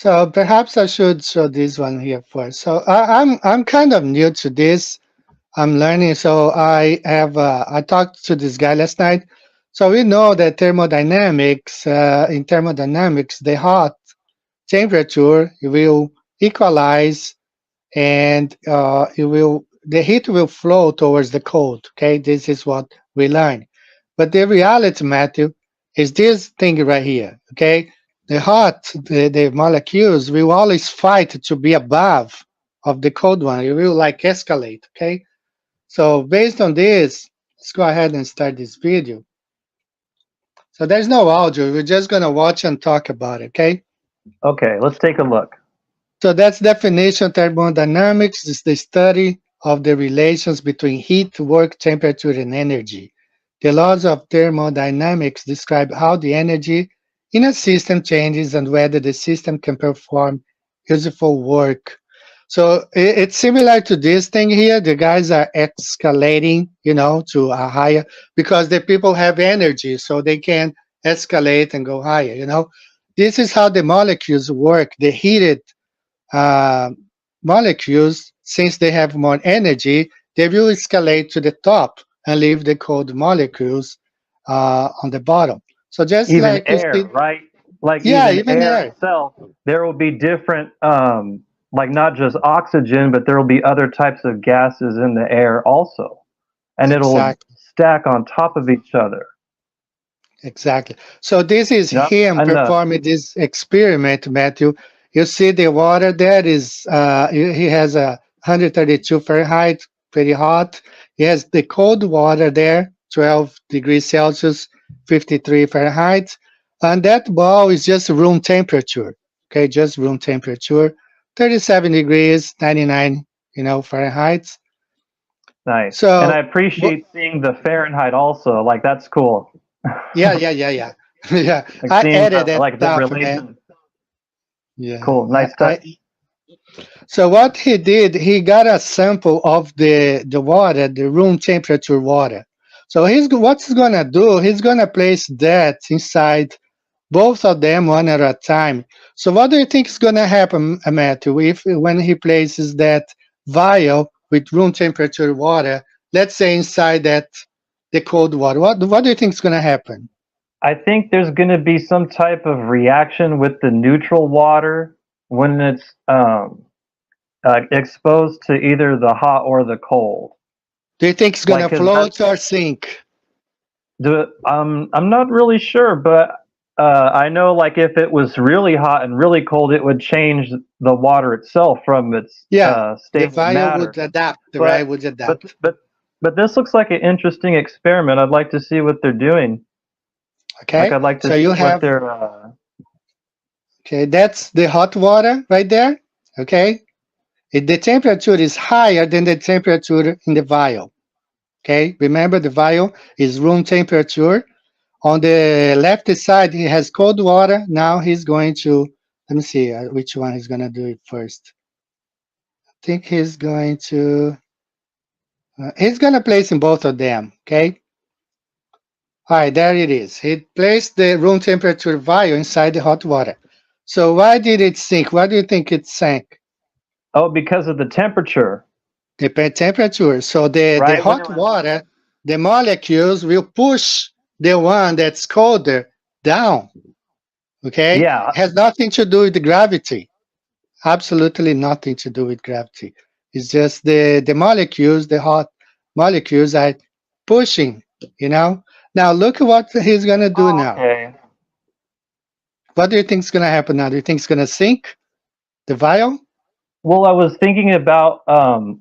So perhaps I should show this one here first. So I'm kind of new to this. I'm learning. So I talked to this guy last night. So we know that thermodynamics in thermodynamics the hot temperature will equalize and the heat will flow towards the cold. Okay, this is what we learn. But the reality, Matthew, is this thing right here. Okay, the molecules will always fight to be above of the cold one. It will like escalate. Okay, so based on this, let's go ahead and start this video. So there's no audio. We're just gonna watch and talk about it. Okay. Okay, let's take a look. So that's definition. Thermodynamics is the study of the relations between heat, work, temperature, and energy. The laws of thermodynamics describe how the energy in a system changes and whether the system can perform useful work. So it's similar to this thing here. The guys are escalating, to a higher because the people have energy, so they can escalate and go higher. This is how the molecules work. The heated uh, molecules, since they have more energy, they will escalate to the top and leave the cold molecules on the bottom. So just Even like you see, air, right? Like yeah, even even air air. itself, there will be different, like not just oxygen, but there will be other types of gases in the air also, and it'll Exactly, stack on top of each other. exactly. So this is Yep. him And performing this experiment, Matthew. You see the water there is, he has a 132 Fahrenheit, pretty hot. He has the cold water there, 12 degrees Celsius, 53 Fahrenheit. And that ball is just room temperature. Okay, just room temperature, 37 degrees, 99, Fahrenheit. nice. And I So, appreciate seeing the Fahrenheit also. Like that's cool. yeah, yeah, yeah, yeah. Yeah, Like I seeing added that like the stuff, man. relation. Yeah, Cool. Nice touch. so what he did, he got a sample of the water, the room temperature water. So what's he gonna do? He's gonna place that inside both of them one at a time. So what do you think is gonna happen, Matthew, if when he places that vial with room temperature water, let's say inside that the cold water? What do you think is gonna happen? I think there's going to be some type of reaction with the neutral water when it's exposed to either the hot or the cold. Do you think it's Like, gonna cause that's float or sink? I'm not really sure, but I know like if it was really hot and really cold, it would change the water itself from its Yeah, the stable vial would matter. adapt, right? But Would but adapt. but but this looks like an interesting experiment. I'd like to see what they're doing. Like Okay, I'd like to so see you what have, they're. okay, that's the hot water right there. Okay, the temperature is higher than the temperature in the vial. Okay, remember the vial is room temperature. On the left side, he has cold water. Now he's going to, let me see which one he's going to do it first. I think he's going to place in both of them. Okay, all right, there it is. He placed the room temperature vial inside the hot water. So why did it sink? Why do you think it sank? Oh, because of the temperature, The temperature. So the right? When it hot was. water, the molecules will push the one that's colder down. Okay, Yeah. has nothing to do with the gravity. Absolutely nothing to do with gravity. It's just the molecules, the hot molecules are pushing. You know. Now look at what he's gonna do Oh, now. okay. What do you think is gonna happen now? Do you think it's gonna sink the vial? Well, I was thinking about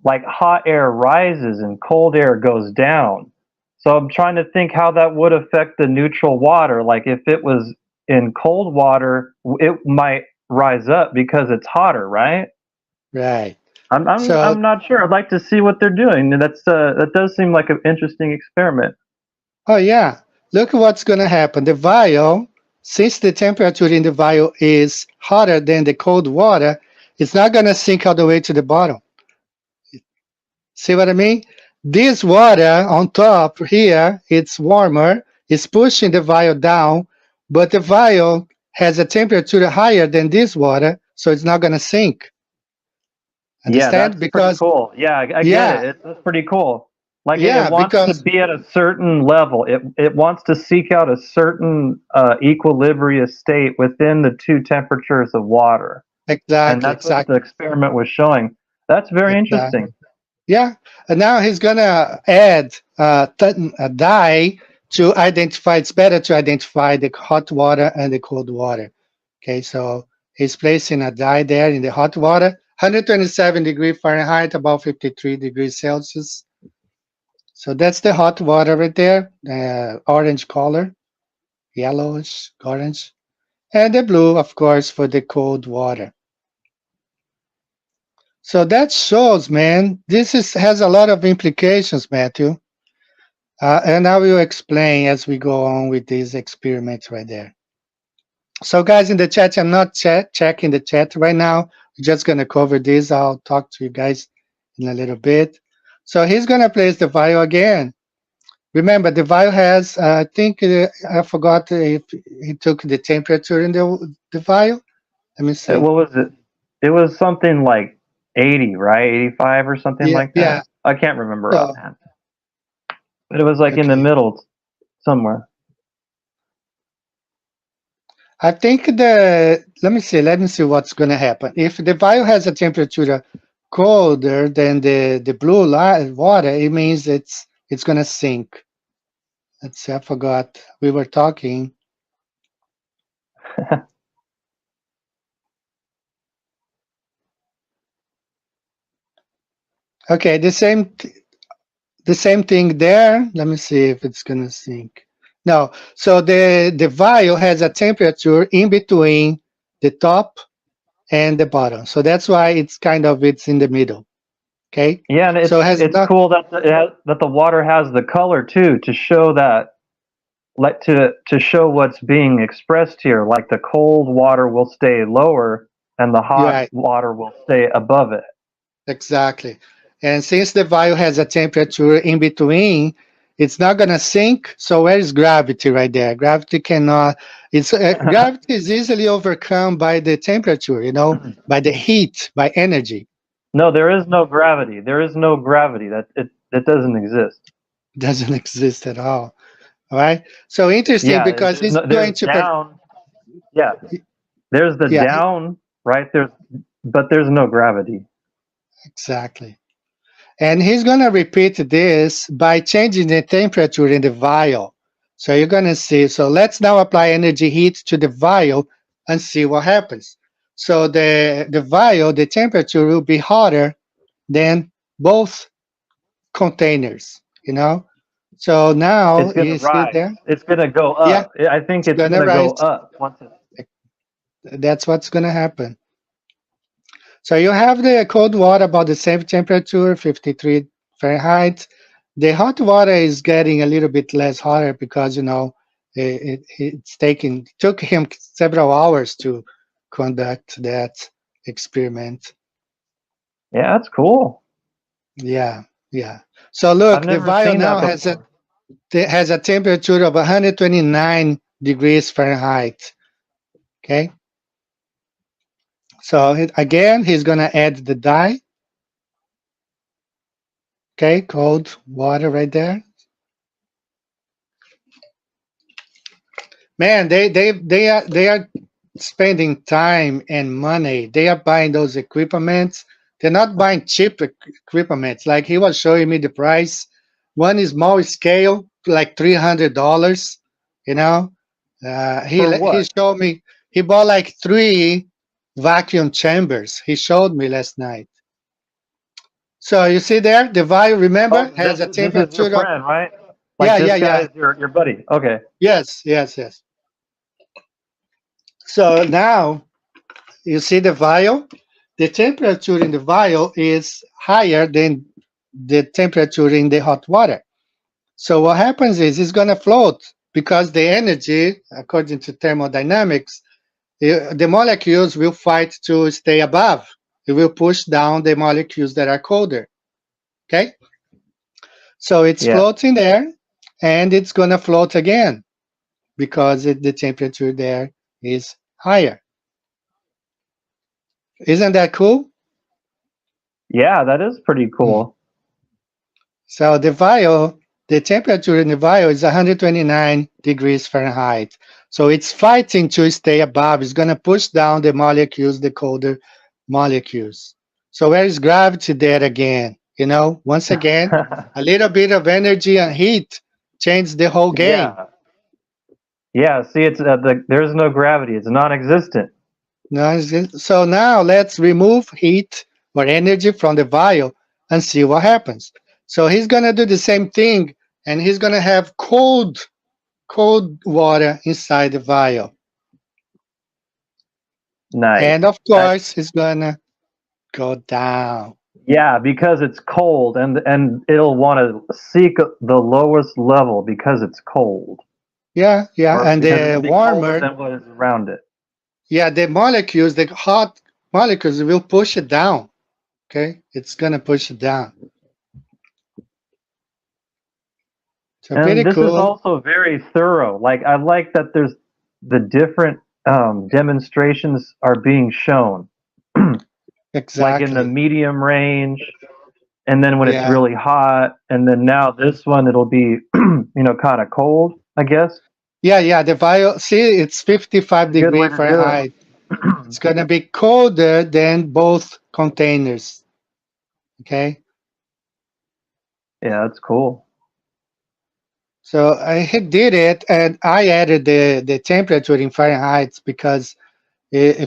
like hot air rises and cold air goes down. So I'm trying to think how that would affect the neutral water. Like if it was in cold water, it might rise up because it's hotter, right? Right. I'm I'm So I'm not sure. I'd like to see what they're doing. That does seem like an interesting experiment. oh yeah, look at what's going to happen. The vial, since the temperature in the vial is hotter than the cold water, it's not going to sink all the way to the bottom. See what I mean? This water on top here, it's warmer, it's pushing the vial down, but the vial has a temperature higher than this water, so it's not gonna sink. Yeah, Understand? that's pretty Because cool. Yeah, I get yeah, it. That's pretty cool. Like it yeah, wants to because be at a certain level. It wants to seek out a certain equilibrium state within the two temperatures of water, and exactly, that's what the exactly, experiment was showing. That's very exactly. interesting. Yeah, and now he's gonna add a dye to identify. It's better to identify the hot water and the cold water. Okay, so he's placing a dye there in the hot water, 127 degrees Fahrenheit, about 53 degrees Celsius. So that's the hot water right there, orange color, yellowish orange, and the blue, of course, for the cold water. So that shows, man, this has a lot of implications, Matthew. And I will explain as we go on with these experiments right there. So, guys, in the chat, I'm not checking the chat right now. We're just going to cover this. I'll talk to you guys in a little bit. So, he's going to place the vial again. Remember, the vial has, I think, I forgot if he took the temperature in the vial. Let me see. What was it? It was something like 80, right? 85 or something Yeah, like yeah. that. I can't remember So, offhand, but it was like in the okay. middle somewhere. I think let me see what's going to happen. If the vial has a temperature colder than the blue light water, it means it's going to sink. Let's see, I forgot. We were talking. Okay, the same thing there. Let me see if it's going to sink. No. So the vial has a temperature in between the top and the bottom. So that's why it's in the middle. Okay? Yeah, and So it has it's not cool that that the water has the color too to show that, like, to show what's being expressed here. Like the cold water will stay lower and the you're hot right. water will stay above it. Exactly. And since the vial has a temperature in between, it's not going to sink. So where is gravity right there? Gravity cannot, gravity is easily overcome by the temperature, by the heat, by energy. No, there is no gravity. There is no gravity. That doesn't exist. It doesn't exist at all. All right. So interesting Yeah, because he's there's going to, down. Yeah, there's the yeah, down, right? But there's no gravity. exactly. And he's going to repeat this by changing the temperature in the vial. So you're going to see. So let's now apply energy heat to the vial and see what happens. So the vial, the temperature will be hotter than both containers, So now It's gonna you see rise. there? It's gonna go Yeah, up. I think it's it's going to gonna go rise. up once it. That's what's going to happen. So you have the cold water about the same temperature, 53 Fahrenheit. The hot water is getting a little bit less hotter because took him several hours to conduct that experiment. Yeah, that's cool. Yeah, yeah. So I've look, the never vial seen that now before. has a temperature of 129 degrees Fahrenheit. Okay. So again, he's gonna add the dye. Okay, cold water right there. Man, they are spending time and money. They are buying those equipments. They're not buying cheap equipments. Like he was showing me the price. One is small scale, like $300. You know, For he what? showed me he bought like three vacuum chambers. He showed me last night. So you see there, the vial, remember, Oh, has a this is your temperature of friend, right? Like yeah, this yeah, guy yeah. is your buddy. Okay. Yes, yes, yes. So now you see the vial. The temperature in the vial is higher than the temperature in the hot water. So what happens is it's going to float because the energy, according to thermodynamics, the molecules will fight to stay above. It will push down the molecules that are colder. Okay? So it's Yeah. floating there and it's going to float again because the temperature there is higher. Isn't that cool? Yeah, that is pretty Mm. cool. So the vial, the temperature in the vial is 129 degrees Fahrenheit. So it's fighting to stay above. It's going to push down the molecules, the colder molecules. So where is gravity there again? You know, once again, a little bit of energy and heat change the whole game. Yeah. Yeah, see, it's there's no gravity. It's non-existent. No, so now let's remove heat or energy from the vial and see what happens. So he's going to do the same thing, and he's going to have cold water inside the vial. Nice. And of That, course, it's gonna go down. yeah, because it's cold, and it'll want to seek the lowest level because it's cold, Yeah, yeah. or And because the it'll be colder warmer, than what is around it. yeah, the molecules, the hot molecules will push it down. Okay, it's gonna push it down. So And pretty this is cool. also very thorough. Like I like that there's the different demonstrations are being shown, like in the Exactly. medium range, and then when it's Yeah, really hot, and then now this one it'll be kind of cold, I guess. yeah, yeah. The vial, see, it's It's 55 a good way degree to do Fahrenheit. It's gonna be colder than both containers. Okay. Yeah, that's cool. So I did it, and I added the temperature in Fahrenheit because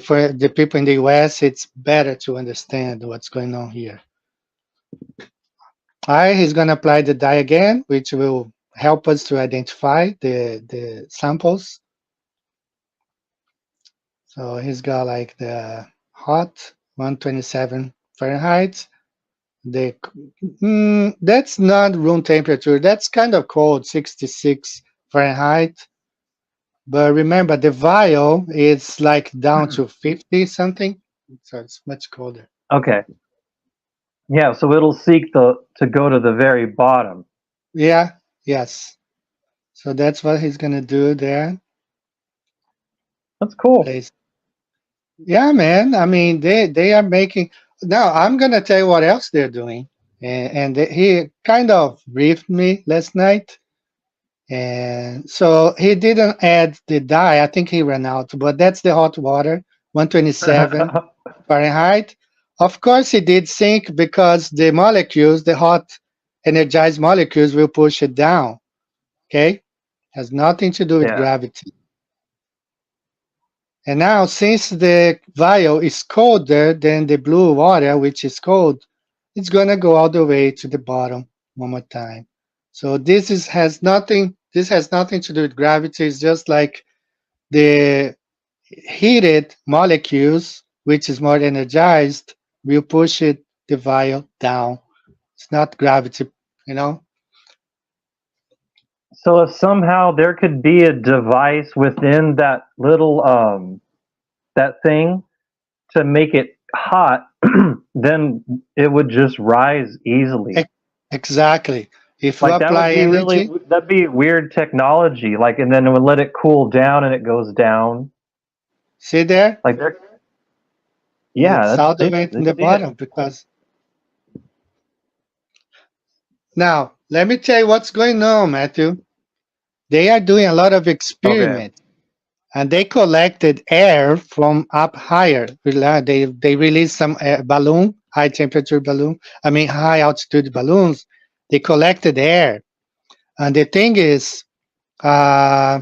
for the people in the US, it's better to understand what's going on here. I He's going to apply the dye again, which will help us to identify the samples. So he's got like the hot 127 Fahrenheit. The That's not room temperature. That's kind of cold, 66 Fahrenheit. But remember, the vial is like down to 50 something, so it's much colder. Okay. Yeah, so it'll seek the to go to the very bottom. Yeah, yes. So that's what he's gonna do there. That's cool. Place. Yeah, man. I mean, they are making. Now I'm gonna tell you what else they're doing, he kind of briefed me last night, and so he didn't add the dye. I think he ran out, but that's the hot water, 127 Fahrenheit. Of course, he did sink because the molecules, the hot energized molecules, will push it down. Okay, has nothing to do with Yeah. gravity. And now, since the vial is colder than the blue water, which is cold, it's going to go all the way to the bottom one more time. So this has nothing to do with gravity. It's just like the heated molecules, which is more energized, will push the vial down. It's not gravity, you know? So if somehow there could be a device within that little that thing to make it hot, then it would just rise easily. E- Exactly. If you Like that would apply be really energy, that'd be weird technology. Like and then it would let it cool down and it goes down. see there, Like there, yeah, it's that's all the way to they the see it. bottom because now let me tell you what's going on, Matthew. They are doing a lot of Okay. experiments and they collected air from up higher. They released some balloon, high temperature balloon, I mean high altitude balloons. They collected air. And the thing is, uh,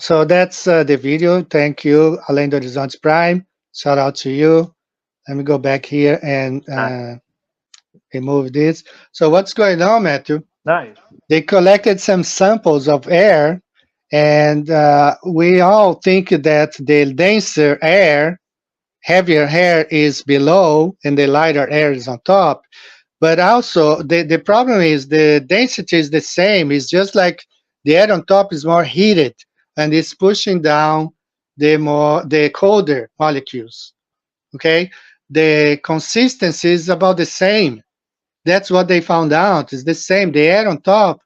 so that's the video. Thank you, Alain Horizontes Prime. Shout out to you. Let me go back here and Nice. remove this. So what's going on, Matthew? Nice. They collected some samples of air, and we all think that the denser air, heavier air is below, and the lighter air is on top. But also, the problem is the density is the same. It's just like the air on top is more heated, and it's pushing down the colder molecules. Okay, the consistency is about the same. That's what they found out. It's the same. The air on top,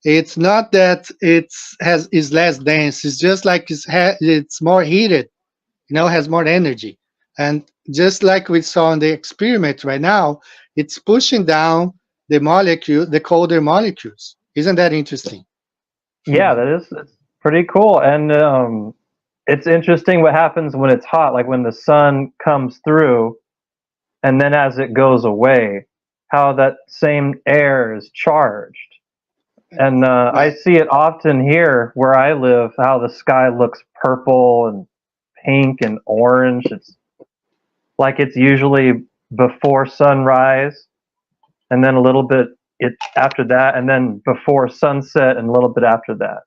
it's not that is less dense. It's just like it's more heated. Has more energy. And just like we saw in the experiment right now, it's pushing down the molecule, the colder molecules. Isn't that interesting? Yeah, that is it's pretty cool. And it's interesting what happens when it's hot, like when the sun comes through and then as it goes away, how that same air is charged. And I Right. see it often here where I live, how the sky looks purple and pink and orange. It's like it's usually before sunrise, and then a little bit after that, and then before sunset, and a little bit after that.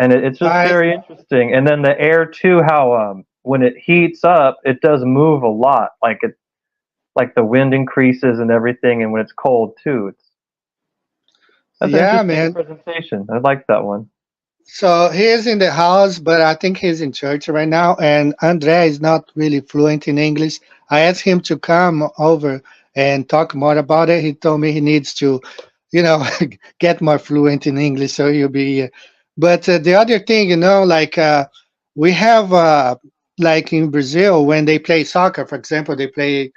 And it's just I very interesting. And then the air too, how when it heats up, it does move a lot. Like the wind increases and everything, and when it's cold too, that's an Yeah, interesting man. presentation. I like that one. So he is in the house, but I think he's in church right now. And Andre is not really fluent in English. I asked him to come over and talk more about it. He told me he needs to, you know, get more fluent in English, so he'll be here. But the other thing, like we have, like in Brazil, when they play soccer, for example, they play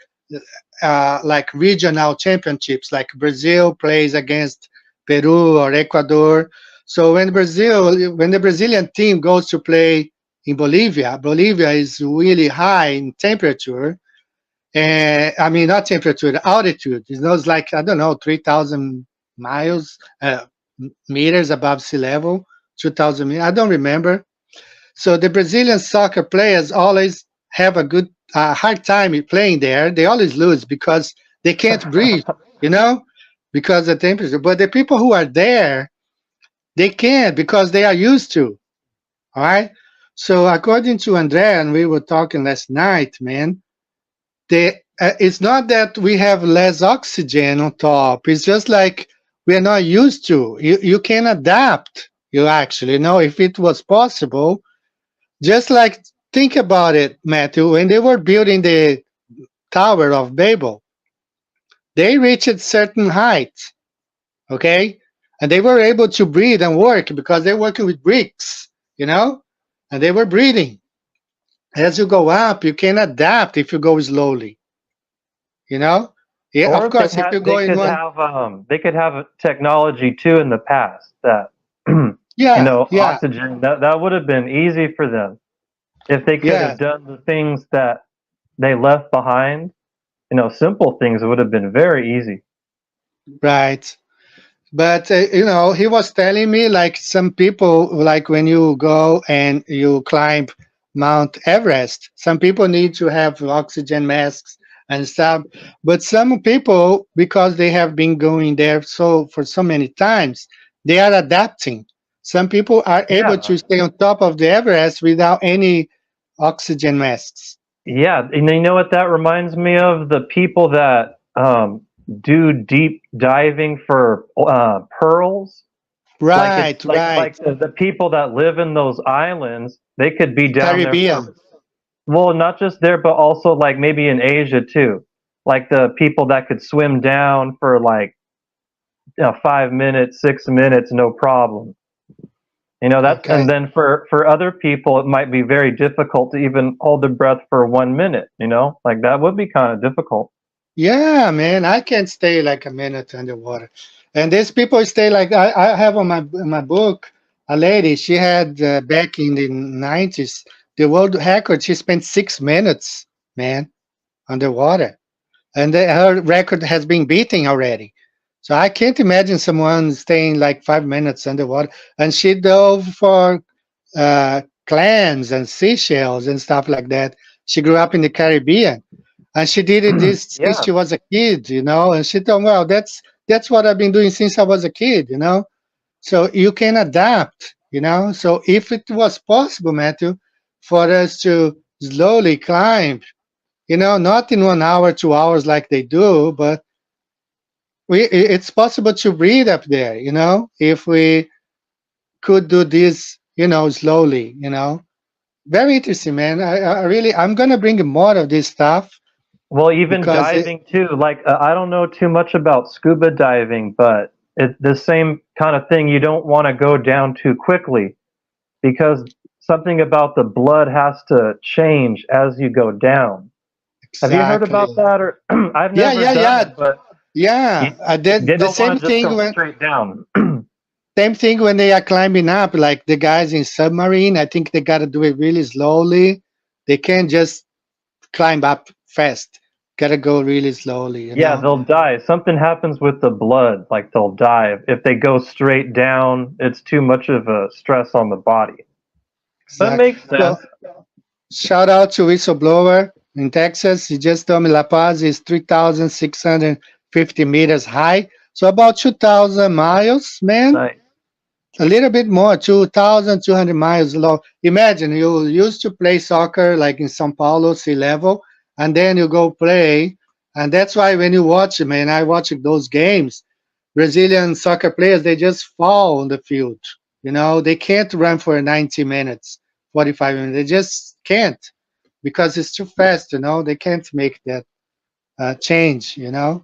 like regional championships, like Brazil plays against Peru or Ecuador. So when the Brazilian team goes to play in Bolivia, Bolivia is really high in temperature. And I mean, not temperature, altitude. It's like, I don't know, 3,000 miles, meters above sea level, 2,000 meters. I don't remember. So the Brazilian soccer players always have a good hard time playing there. They always lose because they can't breathe, you know, because of the temperature. But the people who are there, they can't because they are used to. All right. So according to Andrea, and we were talking last night, man, it's not that we have less oxygen on top. It's just like we are not used to. You can adapt. You actually, if it was possible, just like think about it, Matthew, when they were building the Tower of Babel, they reached certain heights, okay? And they were able to breathe and work because they're working with bricks, you know? And they were breathing. As you go up, you can adapt if you go slowly, you know? Yeah, of Or course, if you go in one, they could have a technology too in the past that yeah, yeah, oxygen that would have been easy for them if they could yeah, have done the things that they left behind. Simple things would have been very easy. right. But he was telling me like some people, like when you go and you climb Mount Everest, some people need to have oxygen masks and stuff. But some people, because they have been going there so for so many times, they are adapting. Some people are able Yeah, to stay on top of the Everest without any oxygen masks. yeah. And you know what that reminds me of? The people that do deep diving for pearls. Like it's Right, like right. the people that live in those islands, they could be down there for, Caribbean. well, not just there, but also like maybe in Asia too. Like the people that could swim down for like 5 minutes, 6 minutes, no problem. That's, Okay. and then for other people, it might be very difficult to even hold their breath for 1 minute. Like that would be kind of difficult. Yeah, man, I can stay like a minute underwater. And these people stay like I have on my book a lady. She had back in the 90s the world record. She spent 6 minutes, man, underwater, and her record has been beaten already. So I can't imagine someone staying like 5 minutes underwater. And she dove for clams and seashells and stuff like that. She grew up in the Caribbean, and she did it this since Yeah. she was a kid, And she thought, well, that's what I've been doing since I was a kid. So you can adapt. So if it was possible, Matthew, for us to slowly climb, not in 1 hour, 2 hours like they do, but it's possible to breathe up there, if we could do this, slowly. Very interesting, man. I really, I'm gonna bring more of this stuff Well, even because diving too. Like I don't know too much about scuba diving, but it's the same kind of thing. You don't want to go down too quickly because something about the blood has to change as you go down. Have you heard Exactly. about that? Or I've Yeah, never yeah, done yeah, it, but yeah. they The don't want same to just thing go when straight down. they are climbing up, like the guys in submarine. I think they gotta do it really slowly. They can't just climb up fast. Gotta go really slowly, you Yeah, know? they'll die. Something happens with the blood, like they'll die. If they go straight down, it's too much of a stress on the body. That Exactly. makes So sense. shout out to whistleblower in Texas. He just told me La Paz is 3,650 meters high. So about 2,000 miles, man. Nice. A little bit more, 2,200 miles long. Imagine you used to play soccer like in Sao Paulo, sea level, and then you go play. And that's why when you watch, man, I watch those games, Brazilian soccer players, they just fall on the field. You know, they can't run for 90 minutes, 45 minutes. They just can't because it's too fast, you know. They can't make that change, you know.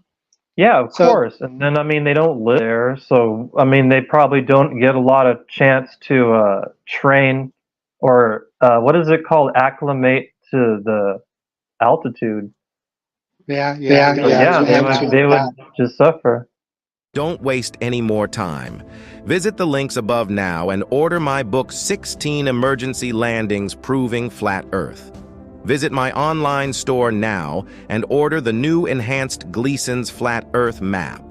Yeah, of So, course. And then I mean they don't live there, so I mean they probably don't get a lot of chance to train or what is it called? Acclimate to the altitude. yeah, So yeah, yeah, yeah, you mentioned they that. would just suffer. Don't waste any more time. Visit the links above now and order my book 16 Emergency Landings Proving Flat Earth. Visit my online store now and order the new enhanced Gleason's Flat Earth map.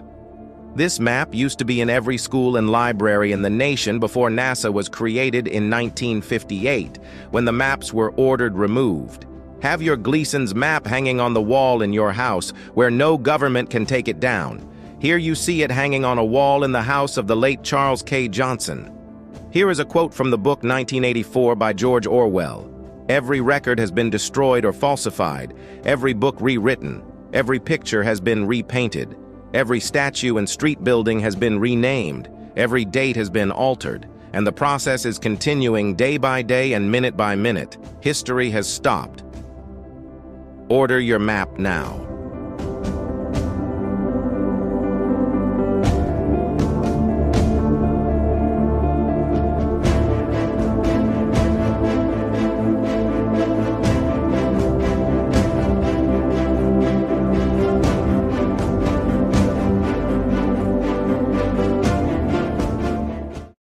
This map used to be in every school and library in the nation before NASA was created in 1958, when the maps were ordered removed. Have your Gleason's map hanging on the wall in your house where no government can take it down. Here you see it hanging on a wall in the house of the late Charles K. Johnson. Here is a quote from the book 1984 by George Orwell. Every record has been destroyed or falsified, every book rewritten, every picture has been repainted, every statue and street building has been renamed, every date has been altered, and the process is continuing day by day and minute by minute. History has stopped. Order your map now.